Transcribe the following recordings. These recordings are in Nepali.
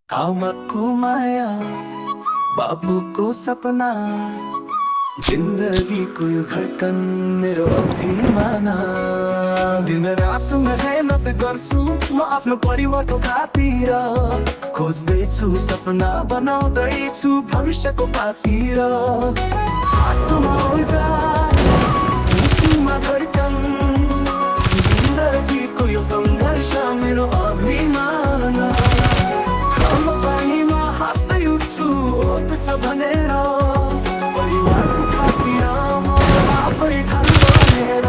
आमाको माया, बाबुको सपना, जिन्दगीको यो धडकन मेरो अभिमान। दिन रात मेहनत गर्छु म आफ्नो परिवारको खातिर, खोज्दैछु सपना बनाउँदैछु भविष्यको पातिर। हातमा उजाड, मुटुमा धडकन, जिन्दगीको यो सङ्घर्ष मेरो अभिमान। घाम पानीमा हाँस्दै उठ्छु छ भनेर, परिवारको खातिर म आफै ठान बनेर।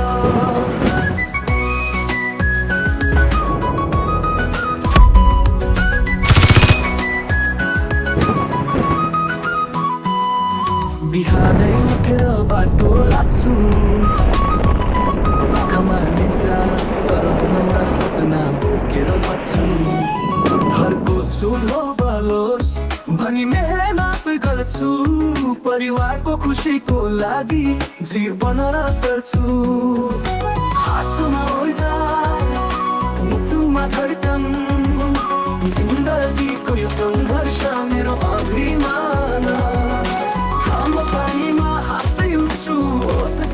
बिहानै उठेर बाटो लाग्छु, आँखामा निद्रा तर मनमा सपना बोकेर बस्छु। घरको चुलो बलोस् भनी मेहनत गर्छु, परिवारको खुसीको लागि जीवन गर्छु। हातमा उजाड, मुटुमा धडकन, जिन्दगीको यो सङ्घर्ष मेरो अभिमान। घाम पानीमा हाँस्दै उठ्छु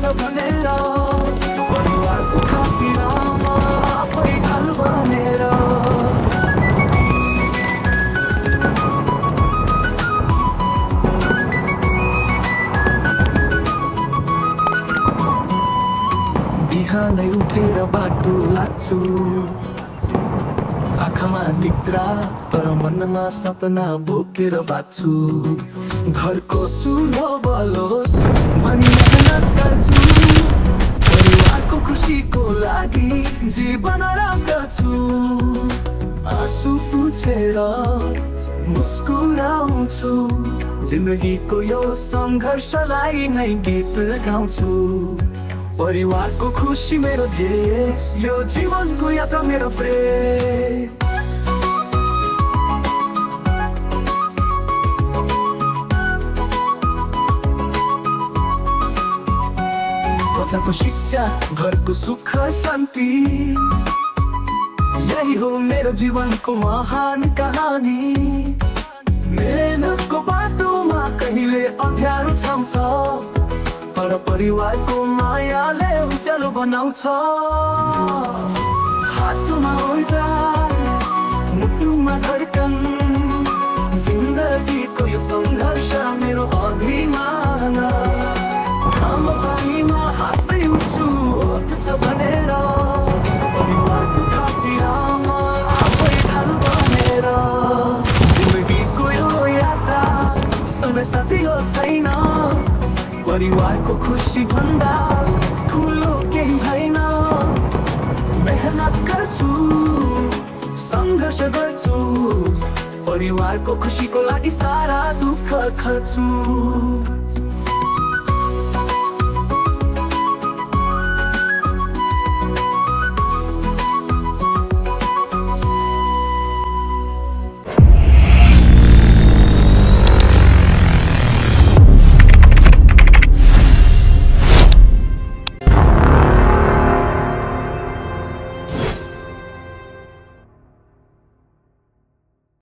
छ भनेर, परिवारको खातिर म आफै ढाल बनेर। बिहानै उठेर बाटो लाग्छु, आँखामा निद्रा तर मनमा सपना बोकेर बाँच्छु। घरको चुलो बलोस् भनी मेहनत गर्छु, परिवारको खुसीको लागि जीवन गर्छु। आँसु पुछेर मुस्कुराउँछु, जिन्दगीको यो सङ्घर्षलाई नै गीत गाउँछु। परिवारको खुसी मेरो ध्येय, यो जीवनको यात्रा मेरो प्रेम। बच्चाको शिक्षा, घरको सुख शान्ति, यही हो मेरो जीवनको महान कहानी। मेहनतको बाटोमा कहिले अप्ठ्यारो छाउँछ, तर परिवारको मायाले उज्यालो बनाउँछ। हातमा उजाड, मुटुमा धडकन, जिन्दगीको यो सङ्घर्ष मेरो अभिमान। घाम पानीमा हाँस्दै उठ्छु छ भनेर, परिवारको खातिर म आफै ढाल बनेर। जिन्दगीको यो यात्रा समय सजिलो छैन, परिवारको खुसी भन्दा ठुलो केही होइन। मेहनत गर्छु, सङ्घर्ष गर्छु, परिवारको खुसीको लागि सारा दुःख खर्छु।